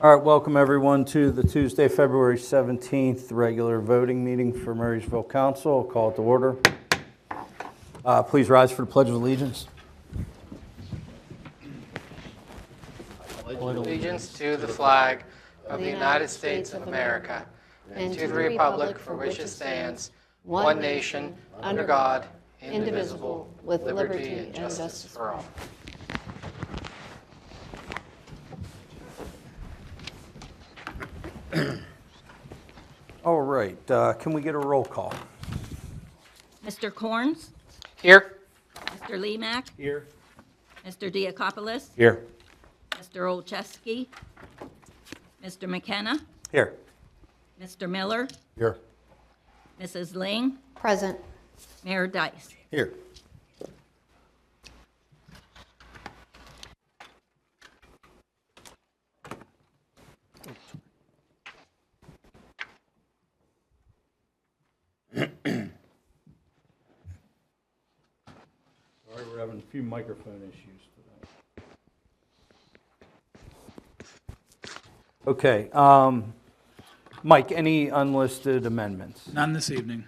All right, welcome everyone to the Tuesday, February 17th regular voting meeting for Murraysville Council. I'll call it to order. Please rise for the Pledge of Allegiance. Allegiance to the flag of the United States of America and to the republic for which it stands, one nation, under God, indivisible, with liberty and justice for all. All right, can we get a roll call? Mr. Corns? Here. Mr. Lemack? Here. Mr. Diakopoulos? Here. Mr. Olszewski? Mr. McKenna? Here. Mr. Miller? Here. Mrs. Ling? Present. Mayor Dice? Here. Sorry, we're having a few microphone issues today. Okay, Mike, any unlisted amendments? None this evening.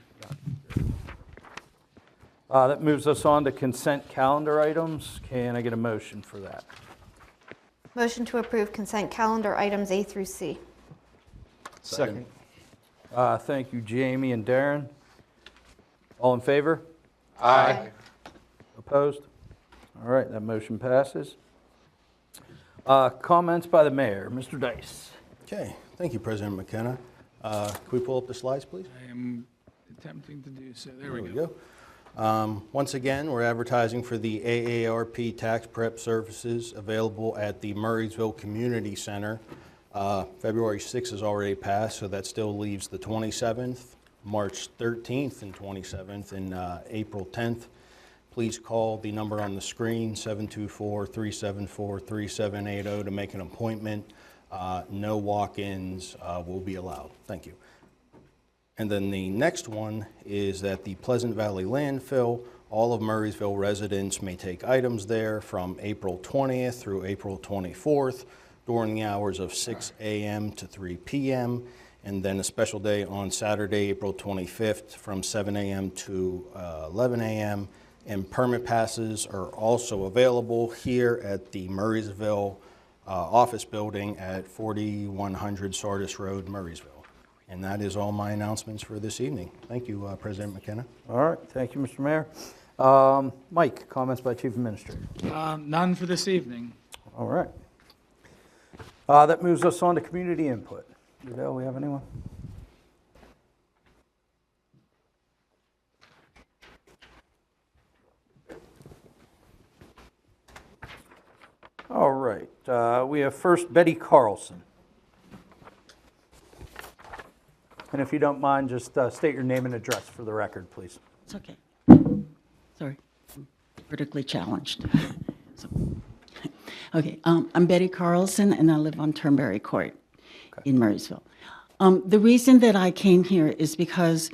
That moves us on to consent calendar items. Can I get a motion for that? Motion to approve consent calendar items A through C. Second. Thank you, Jamie and Darren. All in favor? Aye. Opposed? All right, that motion passes. Comments by the mayor. Mr. Dice. Okay, thank you, President McKenna. Can we pull up the slides, please? I am attempting to do so. There There we we go. go. Once again, we're advertising for the AARP tax prep services available at the Murraysville Community Center. February 6th has already passed, so that still leaves the 27th, March 13th and 27th, and April 10th. Please call the number on the screen, 724-374-3780, to make an appointment. No walk-ins will be allowed. Thank you. And then the next one is that the Pleasant Valley landfill, all of Murraysville residents may take items there from April 20th through April 24th during the hours of 6 a.m. to 3 p.m. And then a special day on Saturday, April 25th from 7 a.m. to 11 a.m. And permit passes are also available here at the Murraysville office building at 4100 Sardis Road, Murraysville. And that is all my announcements for this evening. Thank you, President McKenna. All right, thank you, Mr. Mayor. Mike, comments by Chief Administrator. None for this evening. All right. That moves us on to community input. Do we have anyone? All right, we have first Betty Carlson. And if you don't mind, just state your name and address for the record, please. It's okay. Sorry, I'm vertically challenged. So, okay, I'm Betty Carlson, and I live on Turnberry Court in Murraysville. The reason that I came here is because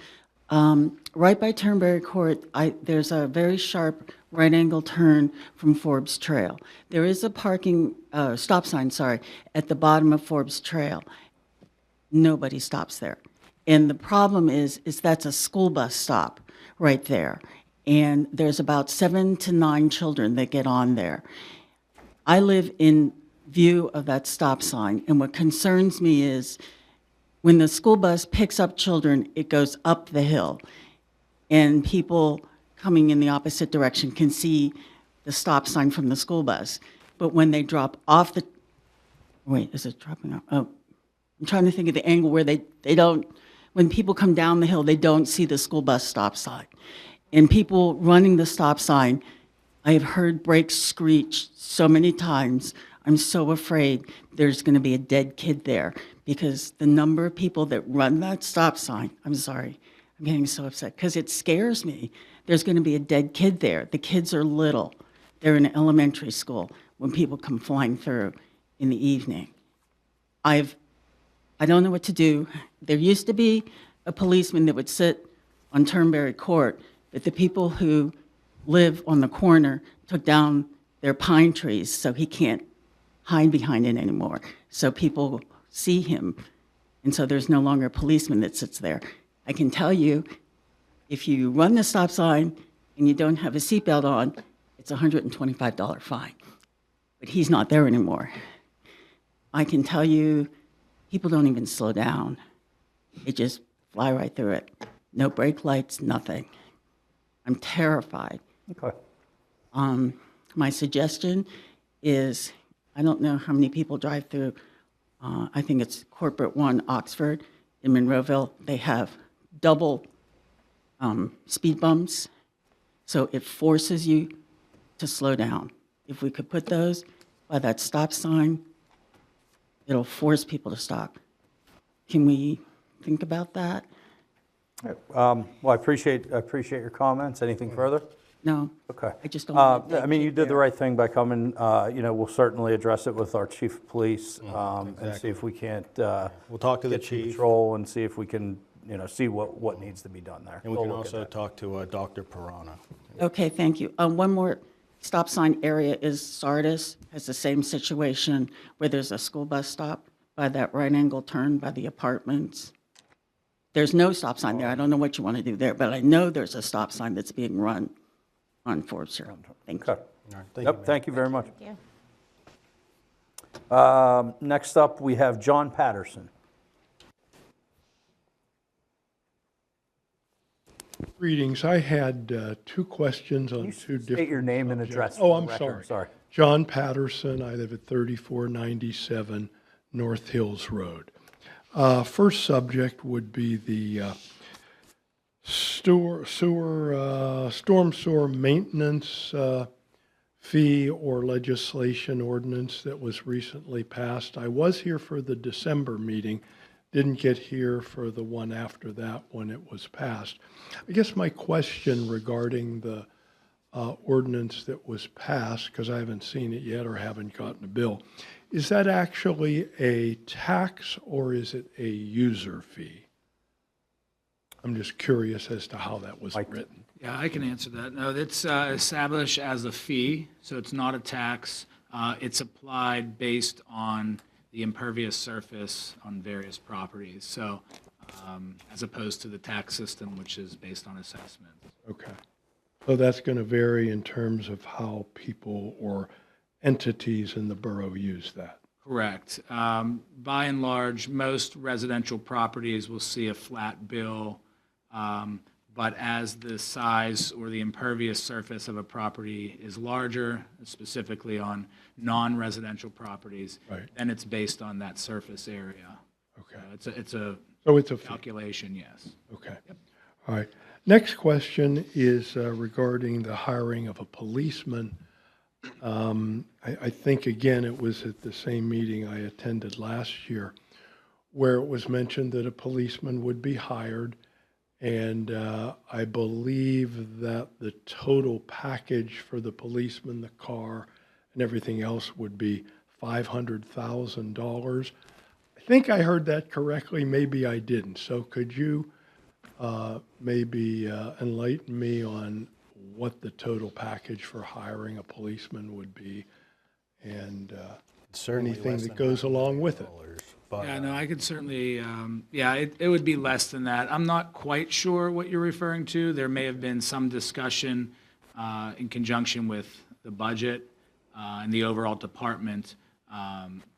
right by Turnberry Court, there's a very sharp right-angle turn from Forbes Trail. There is a parking stop sign, at the bottom of Forbes Trail. Nobody stops there. And the problem is that's a school bus stop right there. And there's about 7 to 9 children that get on there. I live in view of that stop sign, and what concerns me is when the school bus picks up children, it goes up the hill, and people coming in the opposite direction can see the stop sign from the school bus. But when they drop off the, wait, is it dropping off? Oh, I'm trying to think of the angle where they don't, when people come down the hill, they don't see the school bus stop sign. And people running the stop sign, I have heard brakes screech so many times. I'm so afraid there's going to be a dead kid there because the number of people that run that stop sign, I'm sorry, I'm getting so upset because it scares me. There's going to be a dead kid there. The kids are little. They're in elementary school when people come flying through in the evening. I don't know what to do. There used to be a policeman that would sit on Turnberry Court, but the people who live on the corner took down their pine trees, so he can't hide behind it anymore. So people see him. And so there's no longer a policeman that sits there. I can tell you, if you run the stop sign and you don't have a seatbelt on, it's a $125 fine. But he's not there anymore. I can tell you, people don't even slow down. They just fly right through it. No brake lights, nothing. I'm terrified. Okay. My suggestion is, I don't know how many people drive through, I think it's Corporate 1 Oxford in Monroeville. They have double speed bumps, so it forces you to slow down. If we could put those by that stop sign, it'll force people to stop. Can we think about that? Well, I appreciate your comments. Anything further? No? Okay. I just don't want to I mean, you take did the care. right thing by coming. We'll certainly address it with our chief of police and see if we can't We'll talk to the get some chief, control and see if we can, see what needs to be done there. and we We'll can look at also that. talk to Dr. Pirana. Okay, thank you. One more stop sign area is Sardis, has the same situation where there's a school bus stop by that right angle turn by the apartments. There's no stop sign there. I don't know what you want to do there, but I know there's a stop sign that's being run on Forbes Road. Thank you. Okay. All right, thank you, Yep, Mayor. thank you very much. you. Next up, we have John Patterson. Greetings. I had two questions on two different. State your name and subjects. address. Oh, for I'm the record. sorry. John Patterson. I live at 3497 North Hills Road. First subject would be the storm sewer maintenance fee or legislation ordinance that was recently passed. I was here for the December meeting, didn't get here for the one after that when it was passed. I guess my question regarding the ordinance that was passed, because I haven't seen it yet or haven't gotten a bill, is that actually a tax or is it a user fee? I'm just curious as to how that was written. Yeah, I can answer that. No, it's established as a fee, so it's not a tax. It's applied based on the impervious surface on various properties, so as opposed to the tax system, which is based on assessment. Okay. So that's going to vary in terms of how people or entities in the borough use that. Correct. By and large, most residential properties will see a flat bill, but as the size or the impervious surface of a property is larger, specifically on non-residential properties, Right. then it's based on that surface area. Okay. It's a So it's a fee. calculation, yes. Okay. All right. Next question is regarding the hiring of a policeman. I think, again, it was at the same meeting I attended last year where it was mentioned that a policeman would be hired. And I believe that the total package for the policeman, the car, and everything else would be $500,000. I think I heard that correctly. Maybe I didn't. So could you maybe enlighten me on what the total package for hiring a policeman would be and Certainly anything less that than goes along with it? But Yeah, no, I could certainly, it would be less than that. I'm not quite sure what you're referring to. There may have been some discussion in conjunction with the budget and the overall department.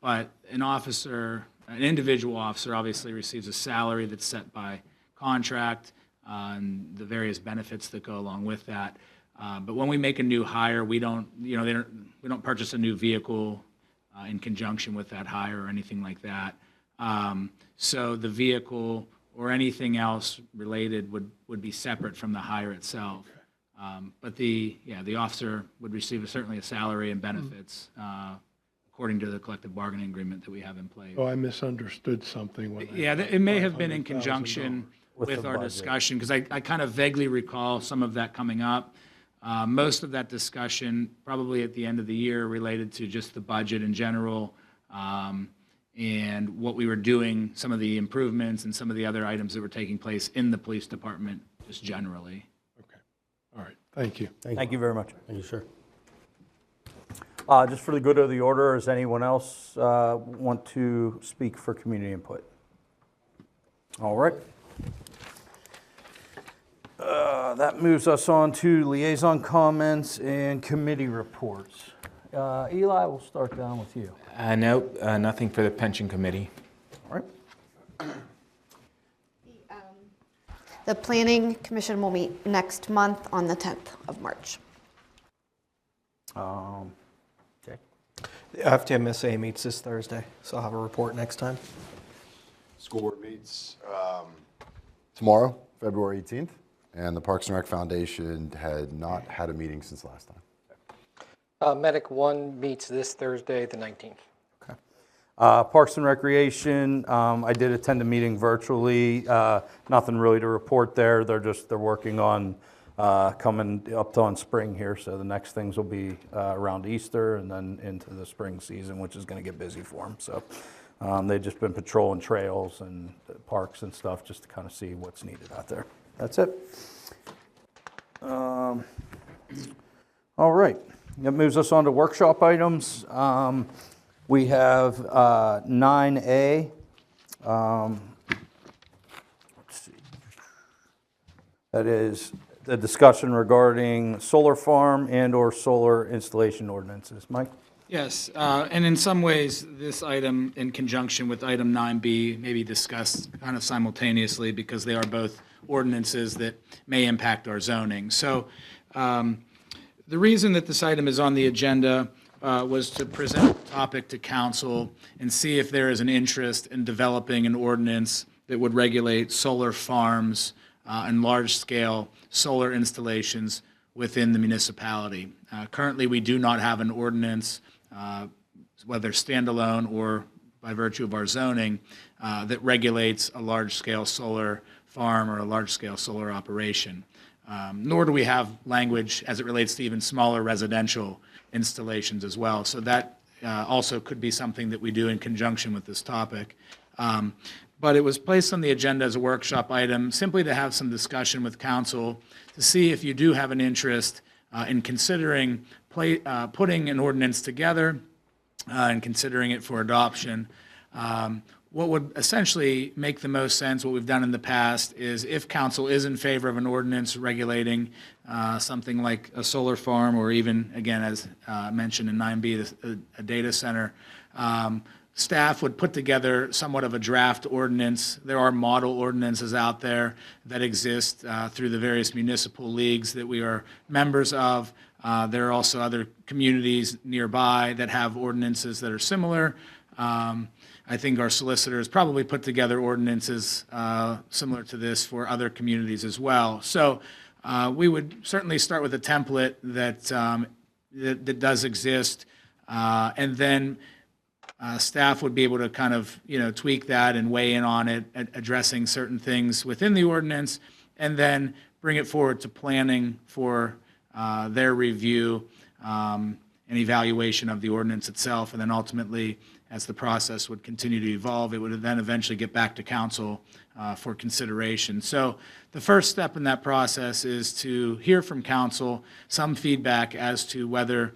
But an individual officer obviously receives a salary that's set by contract and the various benefits that go along with that. But when we make a new hire, we don't purchase a new vehicle in conjunction with that hire or anything like that. So the vehicle or anything else related would be separate from the hire itself. But the officer would receive certainly a salary and benefits according to the collective bargaining agreement that we have in place. Oh, I misunderstood something when I Yeah, thought it may have been in $500,000. conjunction With with the our budget. discussion, because I kind of vaguely recall some of that coming up. Most of that discussion, probably at the end of the year, related to just the budget in general, and what we were doing, some of the improvements and some of the other items that were taking place in the police department, just generally. Okay. All right. Thank you. Thank you very much. Thank you, sir. Just for the good of the order, does anyone else want to speak for community input? All right. That moves us on to liaison comments and committee reports. Eli, we'll start down with you. No, nothing for the pension committee. All right. The Planning Commission will meet next month on the 10th of March. Okay. The FTMSA meets this Thursday, so I'll have a report next time. School board meets tomorrow, February 18th, and the Parks and Rec Foundation had not had a meeting since last time. Medic 1 meets this Thursday, the 19th. Parks and Recreation, I did attend a meeting virtually. Nothing really to report there. They're working on coming up on spring here, so the next things will be around Easter and then into the spring season, which is going to get busy for them. So they've just been patrolling trails and parks and stuff just to kind of see what's needed out there. That's it. All right. That moves us on to workshop items. We have 9A. Let's see. That is the discussion regarding solar farm and/or solar installation ordinances. Mike? Yes, and in some ways, this item in conjunction with item 9B may be discussed kind of simultaneously because they are both ordinances that may impact our zoning. So the reason that this item is on the agenda was to present the topic to council and see if there is an interest in developing an ordinance that would regulate solar farms and large-scale solar installations within the municipality. Currently, we do not have an ordinance, whether standalone or by virtue of our zoning, that regulates a large-scale solar farm or a large-scale solar operation. Nor do we have language as it relates to even smaller residential installations as well. So that also could be something that we do in conjunction with this topic. But it was placed on the agenda as a workshop item simply to have some discussion with council to see if you do have an interest in considering putting an ordinance together and considering it for adoption. What would essentially make the most sense, what we've done in the past, is if council is in favor of an ordinance regulating something like a solar farm or even, again, as mentioned in 9B, a data center, staff would put together somewhat of a draft ordinance. There are model ordinances out there that exist through the various municipal leagues that we are members of. There are also other communities nearby that have ordinances that are similar. I think our solicitors probably put together ordinances similar to this for other communities as well. So we would certainly start with a template that does exist, and then staff would be able to kind of tweak that and weigh in on it, addressing certain things within the ordinance, and then bring it forward to planning for their review and evaluation of the ordinance itself, and then ultimately, as the process would continue to evolve, it would then eventually get back to council for consideration. So the first step in that process is to hear from council some feedback as to whether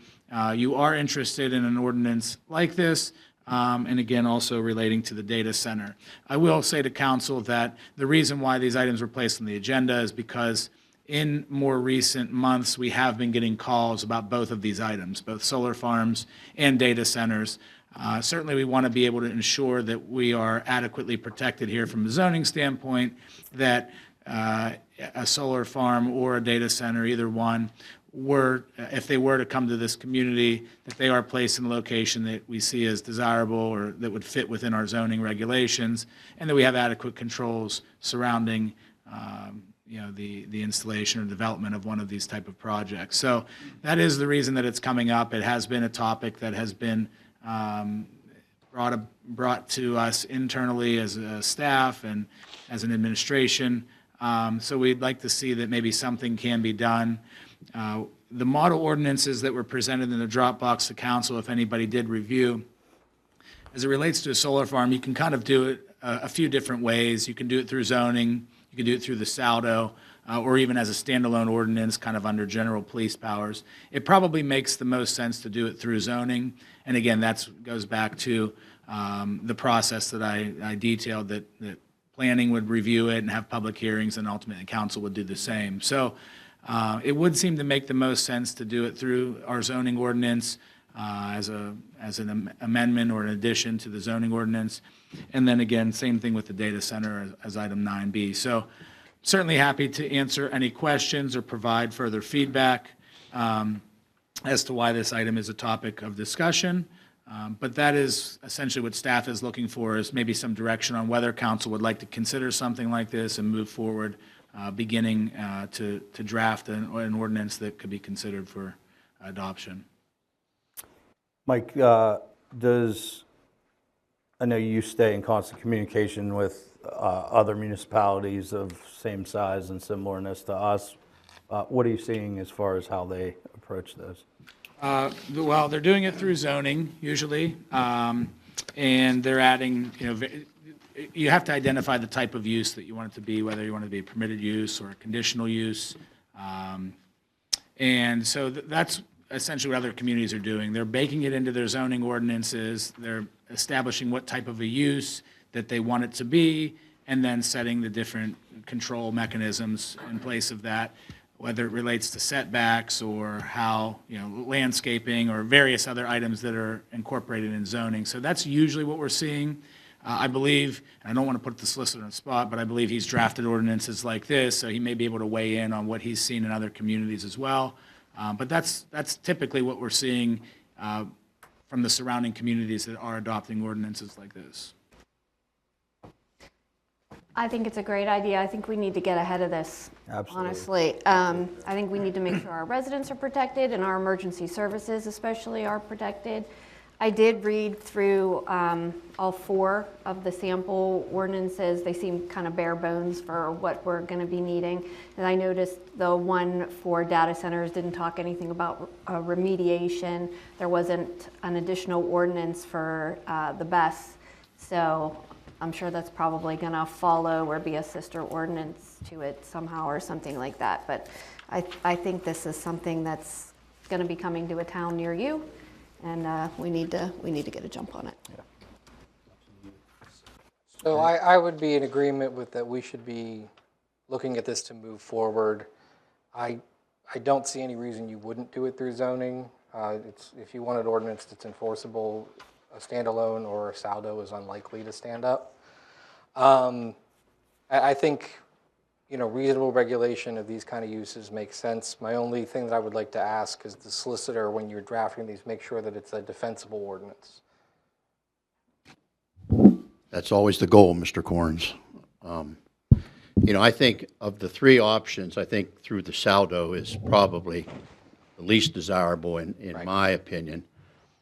you are interested in an ordinance like this, and again, also relating to the data center. I will say to council that the reason why these items were placed on the agenda is because in more recent months, we have been getting calls about both of these items, both solar farms and data centers. Certainly, we want to be able to ensure that we are adequately protected here from a zoning standpoint, that a solar farm or a data center, either one, if they were to come to this community, that they are placed in a location that we see as desirable or that would fit within our zoning regulations, and that we have adequate controls surrounding the installation or development of one of these type of projects. So that is the reason that it's coming up. It has been a topic that has been brought to us internally as a staff and as an administration. So we'd like to see that maybe something can be done. The model ordinances that were presented in the Dropbox to council, if anybody did review, as it relates to a solar farm, you can kind of do it a few different ways. You can do it through zoning. You could do it through the saldo, or even as a standalone ordinance, kind of under general police powers. It probably makes the most sense to do it through zoning. And again, that goes back to the process that I detailed, that planning would review it and have public hearings, and ultimately council would do the same. So it would seem to make the most sense to do it through our zoning ordinance as an amendment or an addition to the zoning ordinance. And then again, same thing with the data center as item 9B. So certainly happy to answer any questions or provide further feedback as to why this item is a topic of discussion. But that is essentially what staff is looking for, is maybe some direction on whether council would like to consider something like this and move forward, beginning to draft an ordinance that could be considered for adoption. Mike, I know you stay in constant communication with other municipalities of same size and similarness to us. What are you seeing as far as how they approach those? Well, they're doing it through zoning usually, and they're adding, you have to identify the type of use that you want it to be, whether you want it to be a permitted use or a conditional use. And so that's essentially what other communities are doing. They're baking it into their zoning ordinances. They're establishing what type of a use that they want it to be, and then setting the different control mechanisms in place of that, whether it relates to setbacks or how, landscaping or various other items that are incorporated in zoning. So that's usually what we're seeing. I believe, and I don't want to put the solicitor on the spot, but I believe he's drafted ordinances like this, so he may be able to weigh in on what he's seen in other communities as well. But that's typically what we're seeing from the surrounding communities that are adopting ordinances like this. I think it's a great idea. I think we need to get ahead of this. Absolutely. Honestly, I think we need to make sure our residents are protected and our emergency services especially are protected. I did read through all 4 of the sample ordinances. They seem kind of bare bones for what we're going to be needing. And I noticed the one for data centers didn't talk anything about remediation. There wasn't an additional ordinance for the BES. So I'm sure that's probably going to follow or be a sister ordinance to it somehow or something like that. But I think this is something that's going to be coming to a town near you. And we need to get a jump on it. Yeah. So I would be in agreement with that. We should be looking at this to move forward. I don't see any reason you wouldn't do it through zoning. If you want an ordinance that's enforceable, a standalone or a saldo is unlikely to stand up. I think reasonable regulation of these kind of uses makes sense. My only thing that I would like to ask is the solicitor, when you're drafting these, make sure that it's a defensible ordinance. That's always the goal, Mr. Corns. I think of the 3 options, I think through the saldo is probably the least desirable in Right. my opinion.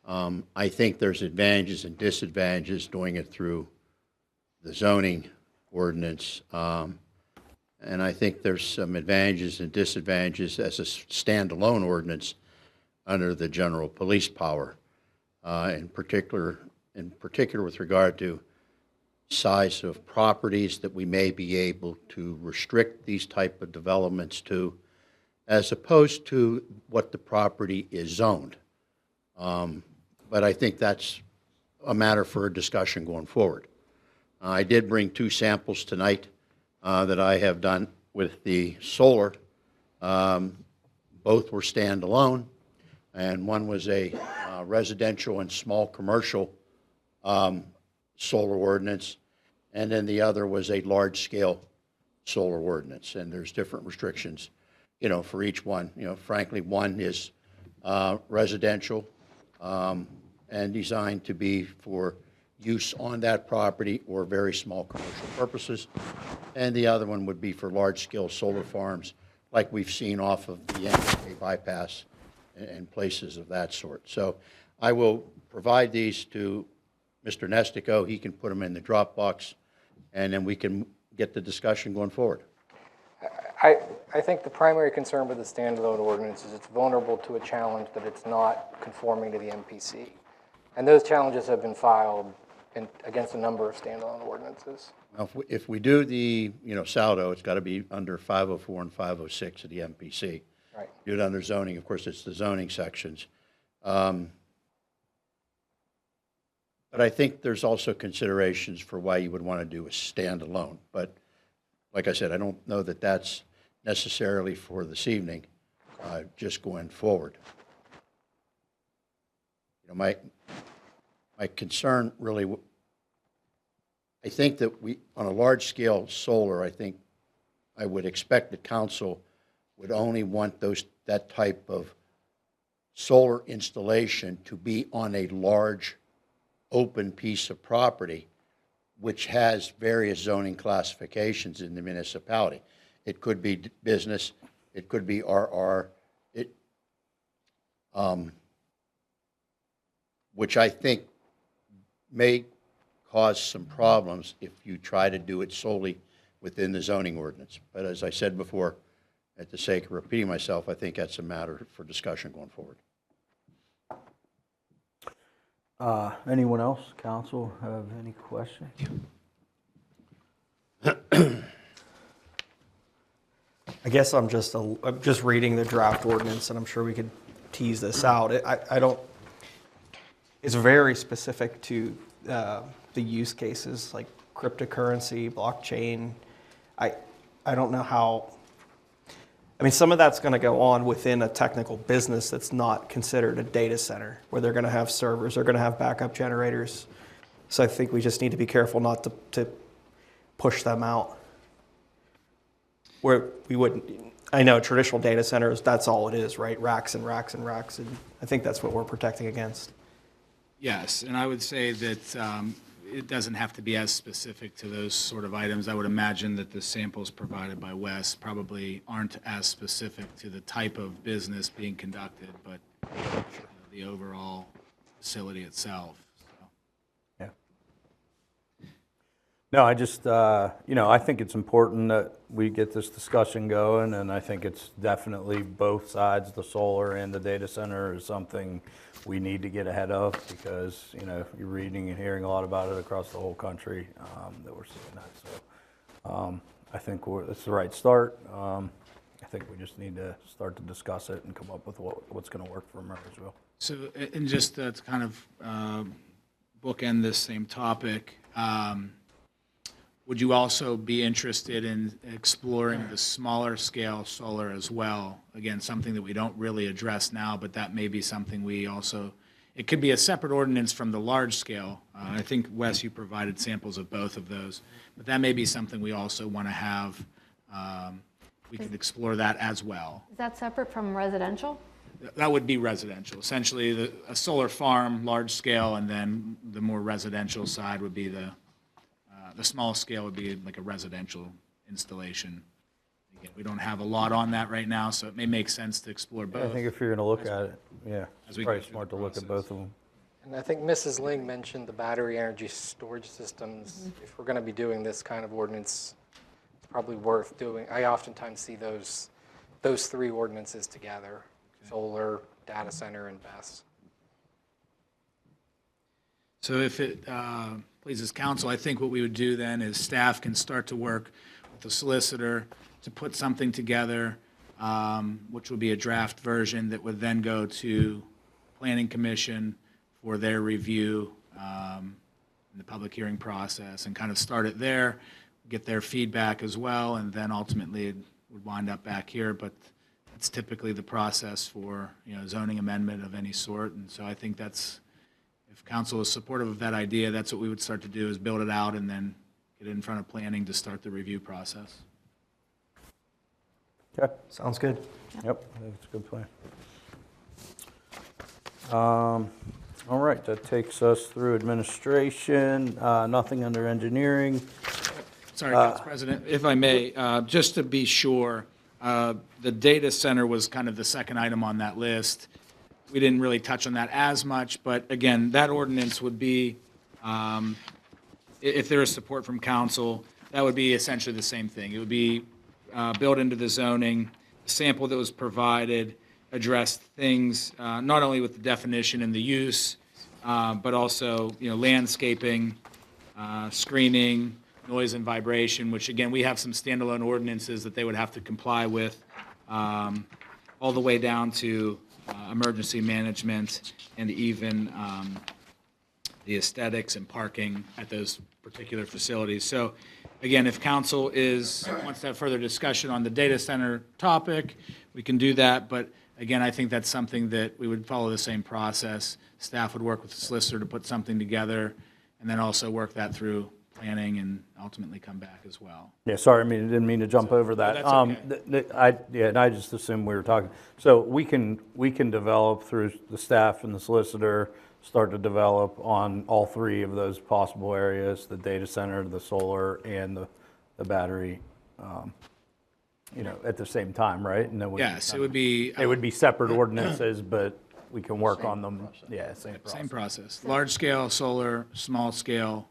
I think there's advantages and disadvantages doing it through the zoning ordinance. And I think there's some advantages and disadvantages as a standalone ordinance under the general police power, in particular with regard to size of properties that we may be able to restrict these type of developments to, as opposed to what the property is zoned. But I think that's a matter for a discussion going forward. I did bring 2 samples tonight that I have done with the solar. Both were standalone, and one was a residential and small commercial solar ordinance, and then the other was a large-scale solar ordinance. And there's different restrictions, for each one. Frankly, one is residential and designed to be for use on that property or very small commercial purposes. And the other one would be for large-scale solar farms like we've seen off of the NJ bypass and places of that sort. So I will provide these to Mr. Nestico. He can put them in the Dropbox, and then we can get the discussion going forward. I think the primary concern with the standalone ordinance is it's vulnerable to a challenge that it's not conforming to the MPC. And those challenges have been filed against a number of standalone ordinances. Now, if we do the, saldo, it's got to be under 504 and 506 of the MPC. Right. Do it under zoning, of course, it's the zoning sections. But I think there's also considerations for why you would want to do a standalone. But like I said, I don't know that that's necessarily for this evening, just going forward. My concern really, I think that on a large-scale solar, I think I would expect the council would only want that type of solar installation to be on a large, open piece of property, which has various zoning classifications in the municipality. It could be business, it could be RR, which I think may cause some problems if you try to do it solely within the zoning ordinance. But as I said before, at the sake of repeating myself, I think that's a matter for discussion going forward. Anyone else, council, have any questions? I guess I'm just reading the draft ordinance, and I'm sure we could tease this out. I don't. It's very specific to the use cases like cryptocurrency, blockchain. I don't know how. I mean, some of that's going to go on within a technical business that's not considered a data center, where they're going to have servers, they're going to have backup generators. So I think we just need to be careful not to push them out. Where we wouldn't, I know traditional data centers, that's all it is, right? Racks and racks and racks, and I think that's what we're protecting against. Yes, and I would say that it doesn't have to be as specific to those sort of items. I would imagine that the samples provided by Wes probably aren't as specific to the type of business being conducted, but the overall facility itself. So. Yeah. No, I just, I think it's important that we get this discussion going, and I think it's definitely both sides, the solar and the data center, is something we need to get ahead of, because, you're reading and hearing a lot about it across the whole country, that we're seeing that. So I think it's the right start. I think we just need to start to discuss it and come up with what's going to work for Murfreesville. So, and just to kind of bookend this same topic, would you also be interested in exploring the smaller scale solar as well? Again, something that we don't really address now, but that may be something we also, it could be a separate ordinance from the large scale. I think, Wes, you provided samples of both of those, but that may be something we also want to have. We could explore that as well. Is that separate from residential? That would be residential. Essentially, a solar farm, large scale, and then the more residential side would be the small scale would be like a residential installation. Again, we don't have a lot on that right now, so it may make sense to explore both. I think if you're going to look at it, As it's we probably go through smart the to look at both of them. And I think Mrs. Ling mentioned the battery energy storage systems. If we're going to be doing this kind of ordinance, it's probably worth doing. I oftentimes see those three ordinances together: solar, data center, and BESS. So if it pleases council, I think what we would do then is staff can start to work with the solicitor to put something together, which would be a draft version that would then go to Planning Commission for their review in the public hearing process, and kind of start it there, get their feedback as well, and then ultimately it would wind up back here. But it's typically the process for zoning amendment of any sort, and so I think that's, if council is supportive of that idea, that's what we would start to do, is build it out and then get it in front of planning to start the review process. Okay. Sounds good. Yep, I think it's a good plan. All right, that takes us through administration. Nothing under engineering. Sorry, Council President, if I may, just to be sure, the data center was kind of the second item on that list. We didn't really touch on that as much, but again, that ordinance would be, if there is support from council, that would be essentially the same thing. It would be built into the zoning. The sample that was provided addressed things not only with the definition and the use, but also, landscaping, screening, noise and vibration, which again, we have some standalone ordinances that they would have to comply with, all the way down to emergency management and even the aesthetics and parking at those particular facilities. So again, if council wants to have further discussion on the data center topic, we can do that. But again, I think that's something that we would follow the same process. Staff would work with the solicitor to put something together and then also work that through planning and ultimately come back as well. Yeah, sorry, I didn't mean to jump over that. that's okay. And I just assumed we were talking. So we can develop through the staff and the solicitor, start to develop on all three of those possible areas, the data center, the solar, and the battery, at the same time, right? And then Yes, it would be. It would be separate ordinances, but we can work on them. Yeah, same process. Same process. Large scale solar, small scale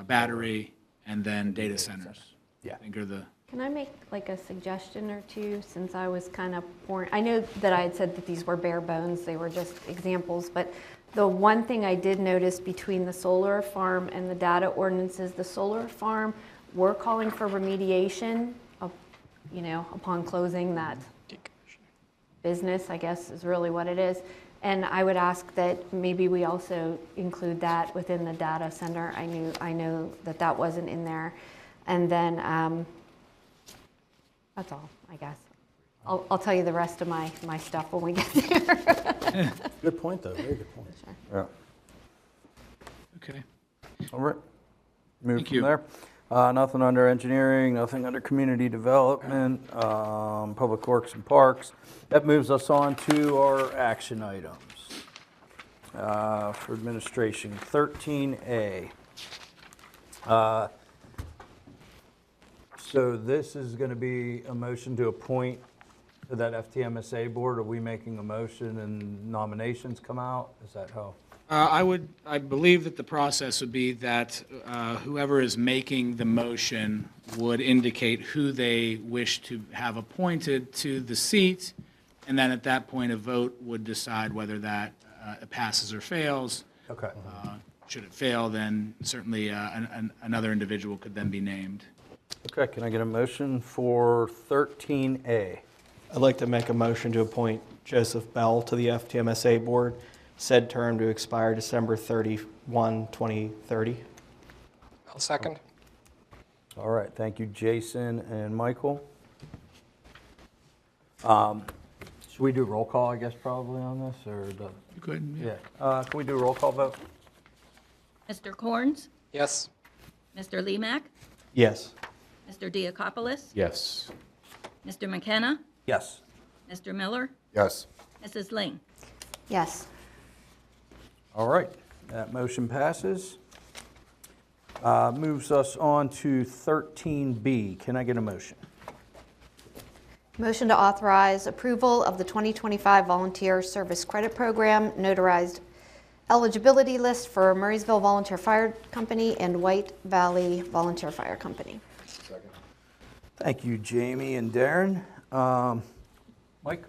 battery, and then data centers. Yeah. I think are the. Can I make like a suggestion or two, since I was kind of I know that I had said that these were bare bones, they were just examples, but the one thing I did notice between the solar farm and the data ordinances, the solar farm, we're calling for remediation of, upon closing that business, I guess is really what it is. And I would ask that maybe we also include that within the data center. I know that wasn't in there. And then that's all, I guess. I'll tell you the rest of my stuff when we get there. Good point, though. Very good point. Yeah. Okay. All right. Move Thank from you. there. Nothing under engineering, nothing under community development, public works and parks. That moves us on to our action items. For administration, 13A. So this is going to be a motion to appoint to that FTMSA board. Are we making a motion and nominations come out? Is that how? I believe that the process would be that whoever is making the motion would indicate who they wish to have appointed to the seat, and then at that point, a vote would decide whether that passes or fails. Okay. Should it fail, then certainly another individual could then be named. Okay, can I get a motion for 13A? I'd like to make a motion to appoint Joseph Bell to the FTMSA board, said term to expire December 31, 2030. I'll second. All right, thank you, Jason and Michael. Should we do roll call, I guess, probably on this, or? You could, Yeah, can we do a roll call vote? Mr. Corns? Yes. Mr. Lemak? Yes. Mr. Diakopoulos? Yes. Mr. McKenna? Yes. Mr. Miller? Yes. Mrs. Ling? Yes. All right, that motion passes. Moves us on to 13B. Can I get a motion? Motion to authorize approval of the 2025 Volunteer Service Credit Program notarized eligibility list for Murraysville Volunteer Fire Company and White Valley Volunteer Fire Company. Thank you, Jamie and Darren. Mike?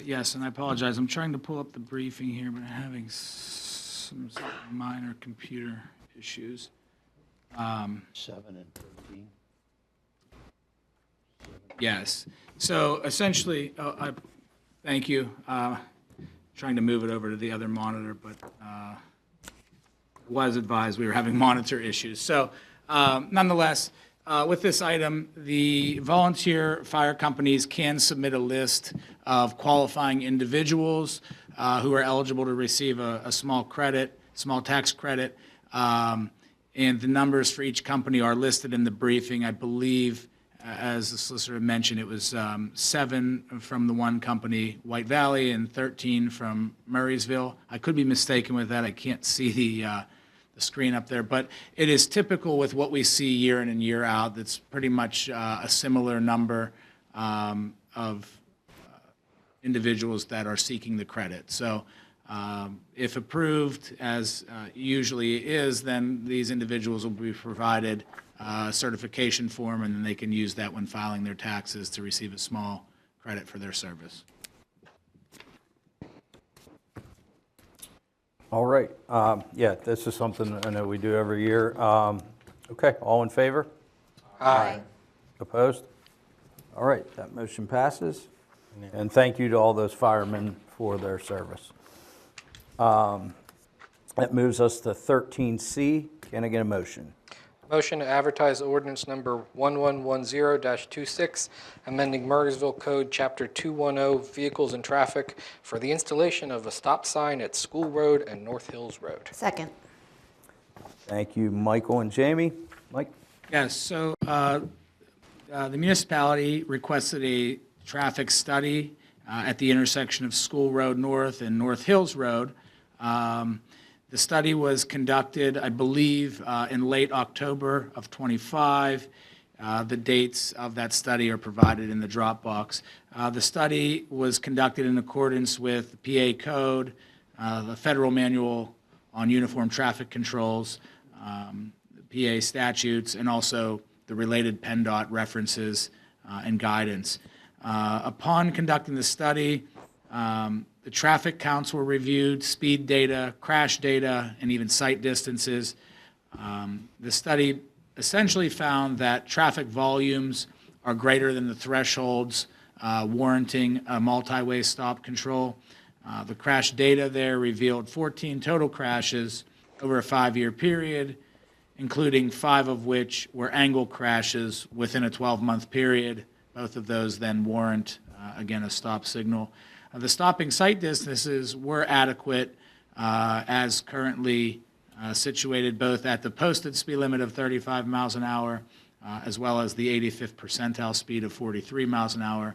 Yes, and I apologize. I'm trying to pull up the briefing here, but I'm having some sort of minor computer issues. 7 and 13. Yes. So essentially, thank you. Trying to move it over to the other monitor, but was advised we were having monitor issues. So nonetheless, with this item, the volunteer fire companies can submit a list of qualifying individuals who are eligible to receive a small tax credit. And the numbers for each company are listed in the briefing. I believe, as the solicitor mentioned, it was 7 from the one company, White Valley, and 13 from Murraysville. I could be mistaken with that. I can't see the screen up there, but it is typical with what we see year in and year out. That's pretty much a similar number of individuals that are seeking the credit. So if approved, as usually is, then these individuals will be provided a certification form, and then they can use that when filing their taxes to receive a small credit for their service. All right. Yeah, this is something I know we do every year. Okay, all in favor? Aye. Opposed? All right, that motion passes. And thank you to all those firemen for their service. That moves us to 13C. Can I get a motion? Motion to advertise ordinance number 1110-26, amending Murrysville Code, Chapter 210, Vehicles and Traffic, for the installation of a stop sign at School Road and North Hills Road. Second. Thank you, Michael and Jamie. Mike? Yes, so the municipality requested a traffic study at the intersection of School Road North and North Hills Road. The study was conducted, I believe, in late October of '25. The dates of that study are provided in the Dropbox. The study was conducted in accordance with the PA Code, the Federal Manual on Uniform Traffic Controls, the PA statutes, and also the related PennDOT references and guidance. Upon conducting the study, the traffic counts were reviewed, speed data, crash data, and even sight distances. The study essentially found that traffic volumes are greater than the thresholds warranting a multi-way stop control. The crash data there revealed 14 total crashes over a 5-year period, including 5 of which were angle crashes within a 12-month period. Both of those then warrant, again, a stop signal. The stopping sight distances were adequate as currently situated both at the posted speed limit of 35 miles an hour as well as the 85th percentile speed of 43 miles an hour.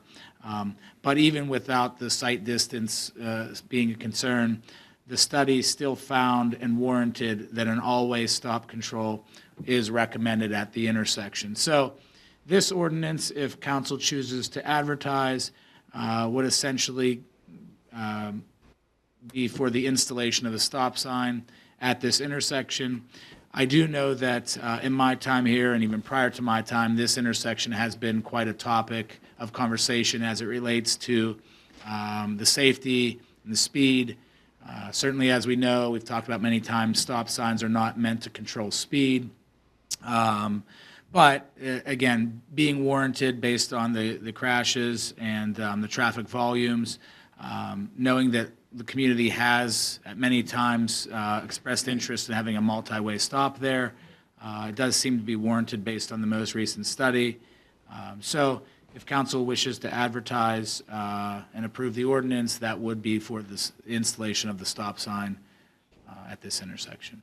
But even without the sight distance being a concern, the study still found and warranted that an all-way stop control is recommended at the intersection. So this ordinance, if council chooses to advertise, would essentially be for the installation of the stop sign at this intersection. I do know that in my time here and even prior to my time, this intersection has been quite a topic of conversation as it relates to the safety and the speed. Certainly, as we know, we've talked about many times, stop signs are not meant to control speed. But again, being warranted based on the crashes and the traffic volumes, knowing that the community has at many times expressed interest in having a multi-way stop there, it does seem to be warranted based on the most recent study. So if council wishes to advertise and approve the ordinance, that would be for the installation of the stop sign at this intersection.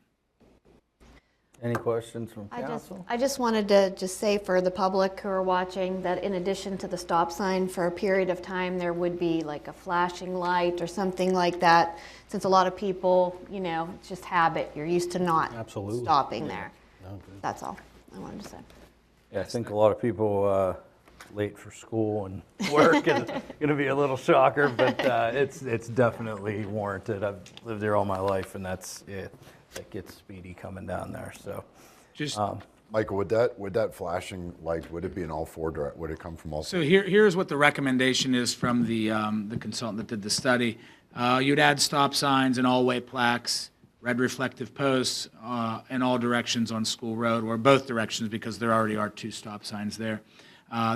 Any questions from council? I just wanted to just say for the public who are watching that in addition to the stop sign, for a period of time, there would be like a flashing light or something like that. Since a lot of people, you know, it's just habit. You're used to not stopping there. That's all I wanted to say. Yeah, I think a lot of people late for school and work, and it's going to be a little shocker, but it's definitely warranted. I've lived there all my life, and that's it. That gets speedy coming down there. So, just Michael, would that flashing light, would it be in all 4 would it come from all? So here's what the recommendation is from the consultant that did the study. You'd add stop signs and all-way plaques, red reflective posts in all directions on School Road, or both directions because there already are 2 stop signs there.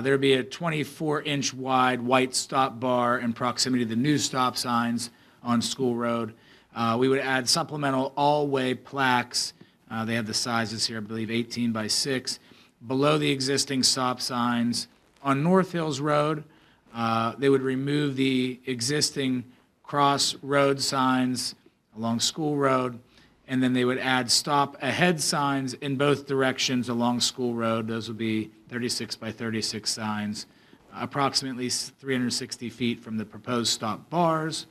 There'd be a 24-inch wide white stop bar in proximity to the new stop signs on School Road. We would add supplemental all-way plaques. They have the sizes here, I believe 18 by 6, below the existing stop signs. On North Hills Road, they would remove the existing cross road signs along School Road, and then they would add stop ahead signs in both directions along School Road. Those would be 36 by 36 signs, approximately 360 feet from the proposed stop bars.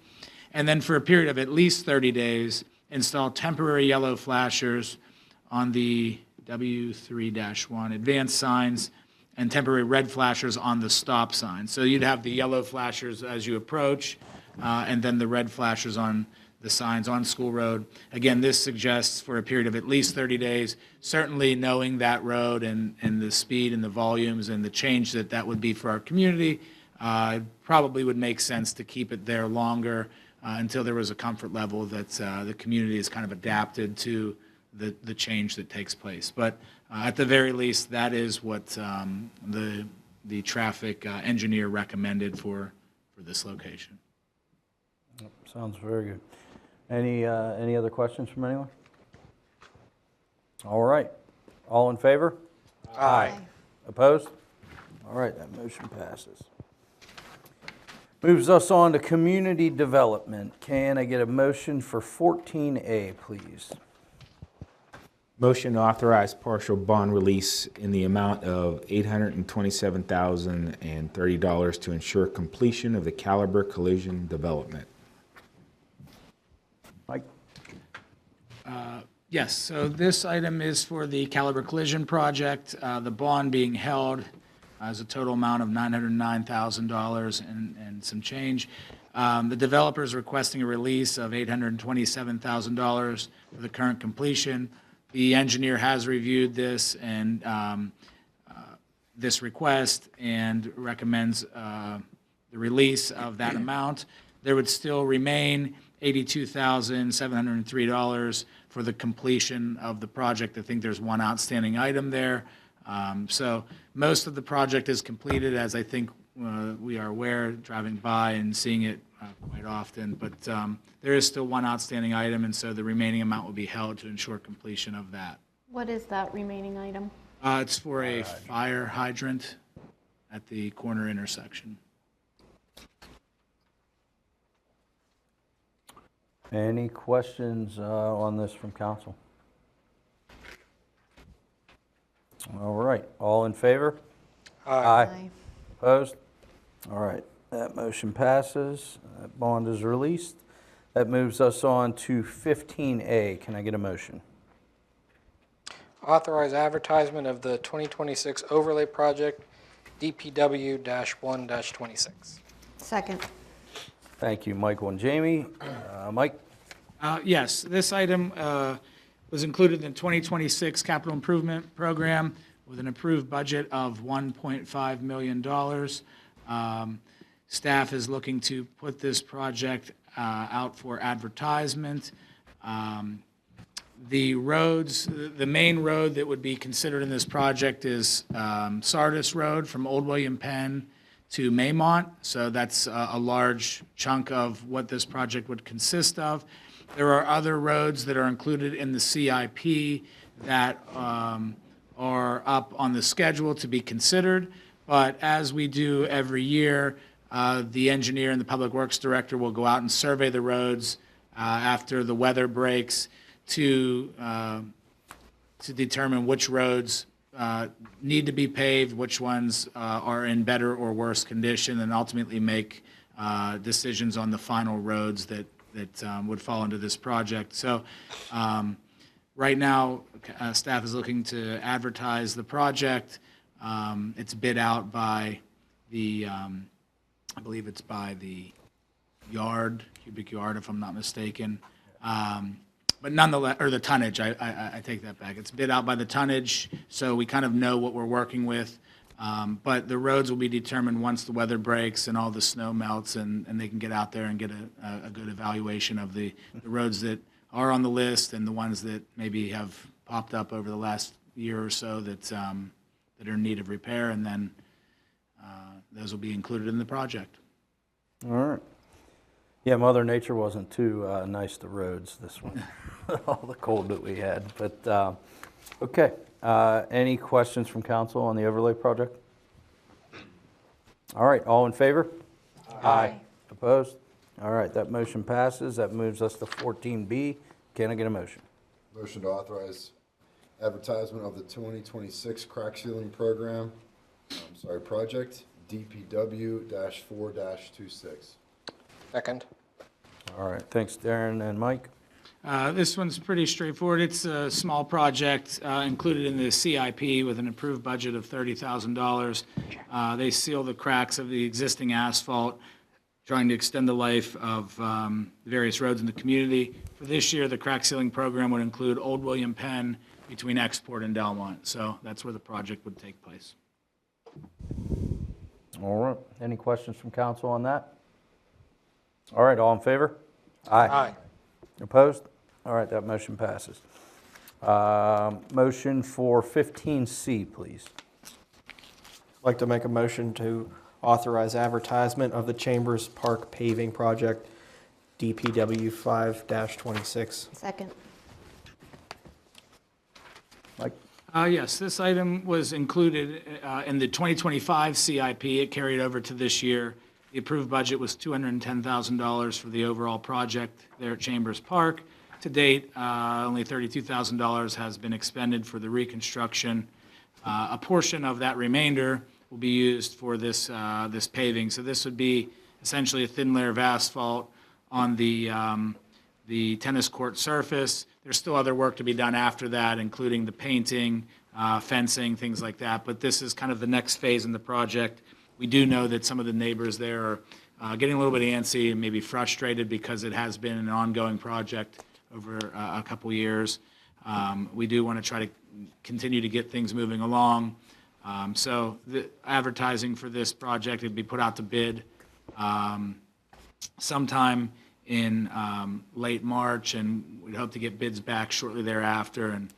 And then for a period of at least 30 days, install temporary yellow flashers on the W3-1 advanced signs and temporary red flashers on the stop sign. So you'd have the yellow flashers as you approach, and then the red flashers on the signs on School Road. Again, this suggests for a period of at least 30 days, certainly knowing that road and the speed and the volumes and the change that would be for our community, probably would make sense to keep it there longer. until there was a comfort level that the community is kind of adapted to the change that takes place. But at the very least, that is what the traffic engineer recommended for this location. Sounds very good. Any other questions from anyone? All right. All in favor? Aye. Opposed? All right, that motion passes. Moves us on to community development. Can I get a motion for 14A, please? Motion to authorize partial bond release in the amount of $827,030 to ensure completion of the Caliber Collision development. Mike? Yes, so this item is for the Caliber Collision project. The bond being held as a total amount of $909,000 and some change. The developer is requesting a release of $827,000 for the current completion. The engineer has reviewed this and this request and recommends the release of that amount. There would still remain $82,703 for the completion of the project. I think there's one outstanding item there. So most of the project is completed, as I think we are aware, driving by and seeing it quite often. But there is still one outstanding item, and so the remaining amount will be held to ensure completion of that. What is that remaining item? It's for a fire hydrant at the corner intersection. Any questions on this from council? All right, all in favor? Aye. Opposed? All right, that motion passes. That bond is released. That moves us on to 15A. Can I get a motion? Authorize advertisement of the 2026 overlay project, DPW-1-26. Second. Thank you, Michael and Jamie. Mike? Yes, this item was included in the 2026 capital improvement program with an approved budget of $1.5 million. Staff is looking to put this project out for advertisement. The roads, the main road that would be considered in this project is Sardis Road from Old William Penn to Maymont. So that's a large chunk of what this project would consist of. There are other roads that are included in the CIP that are up on the schedule to be considered. But as we do every year, the engineer and the public works director will go out and survey the roads after the weather breaks to determine which roads need to be paved, which ones are in better or worse condition, and ultimately make decisions on the final roads that would fall into this project. So right now, staff is looking to advertise the project. It's bid out by the, I believe it's by the yard, cubic yard, if I'm not mistaken. But nonetheless, or the tonnage, I take that back. It's bid out by the tonnage, so we kind of know what we're working with. But the roads will be determined once the weather breaks and all the snow melts, and they can get out there and get a good evaluation of the roads that are on the list and the ones that maybe have popped up over the last year or so that are in need of repair, and then those will be included in the project. All right. Yeah, Mother Nature wasn't too nice to roads this one, all the cold that we had. But, okay, any questions from council on the overlay project? All right, all in favor? Aye. Opposed? All right, that motion passes. That moves us to 14B. Can I get a motion? Motion to authorize advertisement of the 2026 crack sealing program, project, DPW-4-26. Second. All right, thanks, Darren and Mike. This one's pretty straightforward. It's a small project included in the CIP with an approved budget of $30,000. They seal the cracks of the existing asphalt, trying to extend the life of various roads in the community. For this year, the crack sealing program would include Old William Penn between Export and Delmont. So that's where the project would take place. All right, any questions from council on that? All right, all in favor? Aye. Opposed? All right, that motion passes. Motion for 15C, please. I'd like to make a motion to authorize advertisement of the Chambers Park paving project, DPW 5-26. Second. Mike? Yes, this item was included in the 2025 CIP. It carried over to this year. The approved budget was $210,000 for the overall project there at Chambers Park. To date, only $32,000 has been expended for the reconstruction. A portion of that remainder will be used for this paving. So this would be essentially a thin layer of asphalt on the tennis court surface. There's still other work to be done after that, including the painting, fencing, things like that. But this is kind of the next phase in the project. We do know that some of the neighbors there are getting a little bit antsy and maybe frustrated because it has been an ongoing project over a couple years. We do want to try to continue to get things moving along. So the advertising for this project would be put out to bid sometime in late March, and we'd hope to get bids back shortly thereafter. And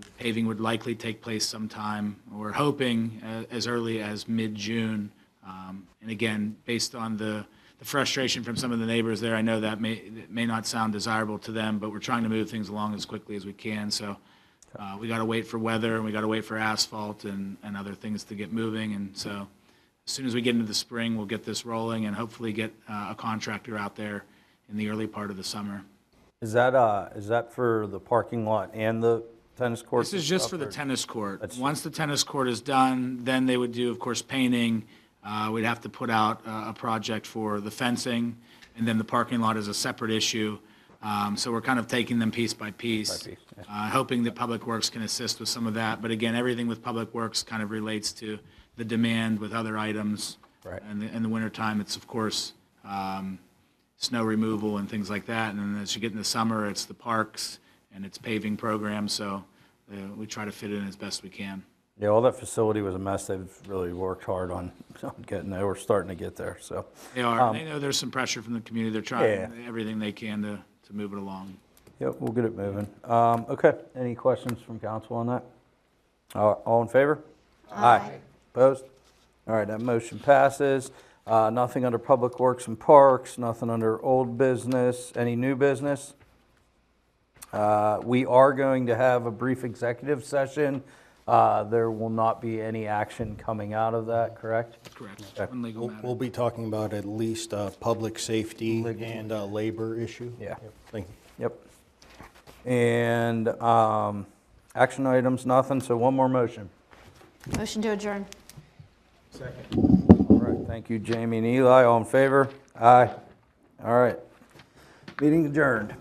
the paving would likely take place sometime, we're hoping, as early as mid-June. And again, based on the frustration from some of the neighbors there, I know that may not sound desirable to them, but we're trying to move things along as quickly as we can. So we got to wait for weather, and we got to wait for asphalt and other things to get moving. And so as soon as we get into the spring, we'll get this rolling and hopefully get a contractor out there in the early part of the summer. Is that for the parking lot and the tennis court? This is just for the tennis court. Once the tennis court is done, then they would do, of course, painting. We'd have to put out a project for the fencing, and then the parking lot is a separate issue. So we're kind of taking them piece by piece, hoping that Public Works can assist with some of that. But again, everything with Public Works kind of relates to the demand with other items. Right. And in the wintertime, it's, of course, snow removal and things like that. And then as you get in the summer, it's the parks and it's paving programs. So we try to fit it in as best we can. Yeah, well, that facility was a mess. They've really worked hard on getting there. We're starting to get there, so. They are. They know there's some pressure from the community. They're trying everything they can to move it along. Yep, we'll get it moving. Okay, any questions from council on that? All in favor? Aye. Opposed? All right, that motion passes. Nothing under Public Works and Parks, nothing under old business. Any new business? We are going to have a brief executive session. There will not be any action coming out of that, correct? Correct. One legal matter. We'll be talking about at least public safety and labor issue. Yeah. Yep, thank you. Yep. And action items, nothing, so one more motion. Motion to adjourn. All right, thank you, Jamie and Eli. All in favor? Aye. All right. Meeting adjourned.